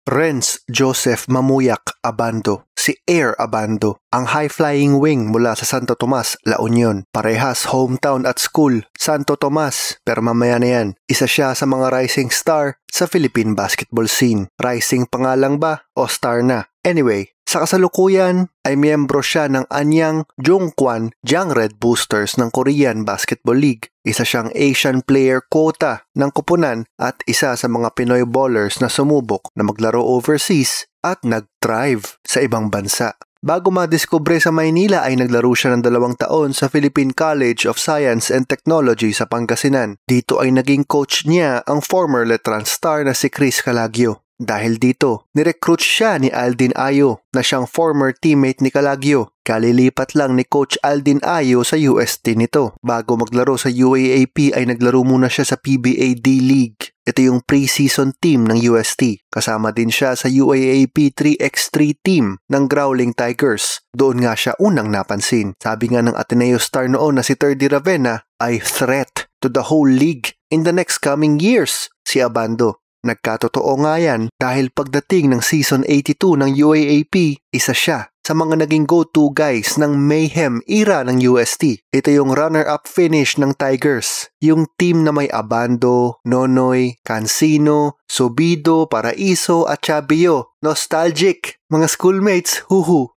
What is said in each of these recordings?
Renz Joseph Mamuyak Abando, si Air Abando, ang high-flying wing mula sa Santo Tomas, La Union. Parehas hometown at school, Santo Tomas, pero mamaya na yan. Isa siya sa mga rising star sa Philippine basketball scene. Rising pa nga lang ba o star na? Anyway, sa kasalukuyan ay miyembro siya ng Anyang Jungkwan Jangred Boosters ng Korean Basketball League. Isa siyang Asian Player Quota ng koponan at isa sa mga Pinoy ballers na sumubok na maglaro overseas at nag-thrive sa ibang bansa. Bago madiskubre sa Maynila ay naglaro siya ng 2 taon sa Philippine College of Science and Technology sa Pangasinan. Dito ay naging coach niya ang former Letran star na si Chris Calagio. Dahil dito, nirecruit siya ni Aldin Ayo na siyang former teammate ni Calagio. Kalilipat lang ni Coach Aldin Ayo sa UST nito. Bago maglaro sa UAAP ay naglaro muna siya sa PBA D-League. Ito yung pre-season team ng UST. Kasama din siya sa UAAP 3x3 team ng Growling Tigers. Doon nga siya unang napansin. Sabi nga ng Ateneo star noon na si Terdy Ravena ay threat to the whole league in the next coming years. Si Abando. Nagkatotoo nga yan dahil pagdating ng Season 82 ng UAAP, isa siya sa mga naging go-to guys ng Mayhem era ng UST. Ito yung runner-up finish ng Tigers. Yung team na may Abando, Nonoy, Cancino, Subido, Paraiso at Chabio. Nostalgic! Mga schoolmates, huhu.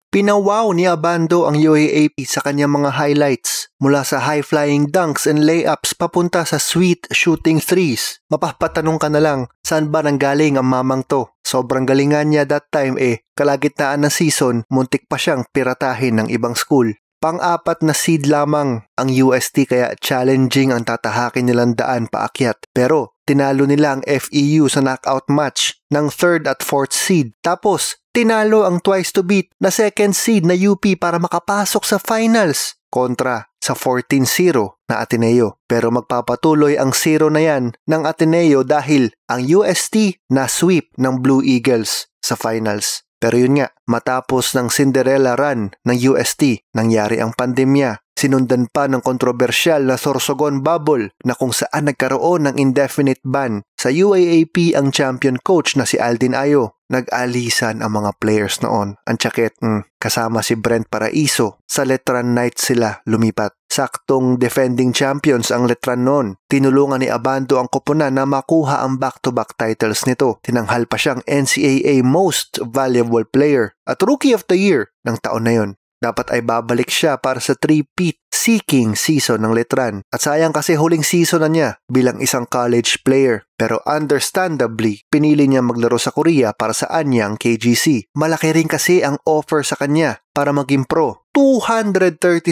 Pinawaw ni Abando ang UAAP sa kanyang mga highlights mula sa high-flying dunks and layups papunta sa sweet shooting threes. Mapapatanong ka na lang, saan ba nanggaling ang mamang to? Sobrang galingan niya that time kalagitnaan ng season, muntik pa siyang piratahin ng ibang school. Pang-4 na seed lamang ang UST kaya challenging ang tatahakin nilang daan paakyat. Pero tinalo nila ang FEU sa knockout match ng 3rd at 4th seed. Tapos tinalo ang twice to beat na 2nd seed na UP para makapasok sa finals kontra sa 14-0 na Ateneo. Pero magpapatuloy ang 0 na yan ng Ateneo dahil ang UST na sweep ng Blue Eagles sa finals. Pero yun nga, matapos ng Cinderella run ng UST, nangyari ang pandemya. Sinundan pa ng kontrobersyal na Sorsogon Bubble na kung saan nagkaroon ng indefinite ban. Sa UAAP ang champion coach na si Aldin Ayo. Nag-alisan ang mga players noon. Ang tsaket, kasama si Brent Paraiso. Sa Letran Knights sila lumipat. Saktong defending champions ang Letran noon. Tinulungan ni Abando ang koponan na makuha ang back-to-back titles nito. Tinanghal pa siyang NCAA Most Valuable Player at Rookie of the Year ng taon na yon. Dapat ay babalik siya para sa 3-peat seeking season ng Letran. At sayang kasi huling season na niya bilang isang college player. Pero understandably, pinili niya maglaro sa Korea para sa Anyang KGC. Malaki rin kasi ang offer sa kanya para maging pro. 237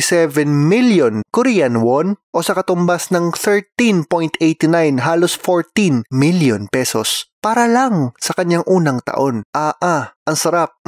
million Korean won o sa katumbas ng 13.89 halos 14 million pesos. Para lang sa kanyang unang taon. Ang sarap.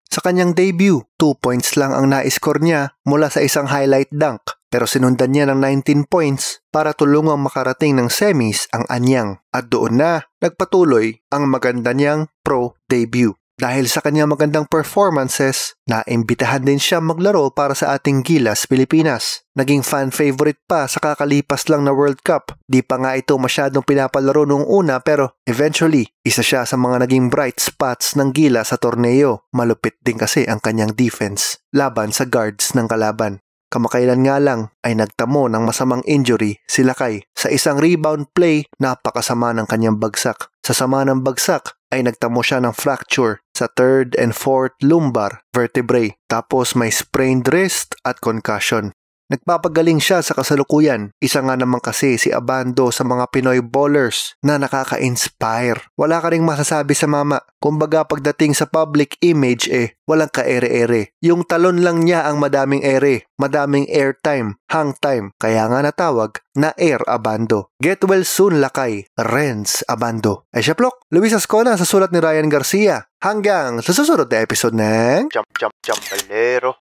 Sa kanyang debut, 2 points lang ang na-score niya mula sa isang highlight dunk. Pero sinundan niya ng 19 points para tulungang makarating ng semis ang Anyang. At doon na nagpatuloy ang maganda niyang pro debut. Dahil sa kanyang magandang performances, naimbitahan din siya maglaro para sa ating Gilas, Pilipinas. Naging fan favorite pa sa kakalipas lang na World Cup. Di pa nga ito masyadong pinapalaro noong una pero eventually, isa siya sa mga naging bright spots ng Gilas sa torneo. Malupit din kasi ang kanyang defense laban sa guards ng kalaban. Kamakailan nga lang ay nagtamo ng masamang injury si Lakay. Sa isang rebound play, napakasama ng kanyang bagsak. Sa sama ng bagsak ay nagtamo siya ng fracture sa 3rd and 4th lumbar vertebrae. Tapos may sprained wrist at concussion. Nagpapagaling siya sa kasalukuyan. Isa nga naman kasi si Abando sa mga Pinoy ballers na nakaka-inspire. Wala ka ring masasabi sa mama. Kumbaga pagdating sa public image walang ka-ere-ere. Yung talon lang niya ang madaming ere, madaming airtime, hangtime. Kaya nga natawag na Air Abando. Get well soon Lakay, Renz Abando. Ay Shaplok, Luis Ascona sa sulat ni Ryan Garcia. Hanggang sa susunod na episode ng Jump, Bailero.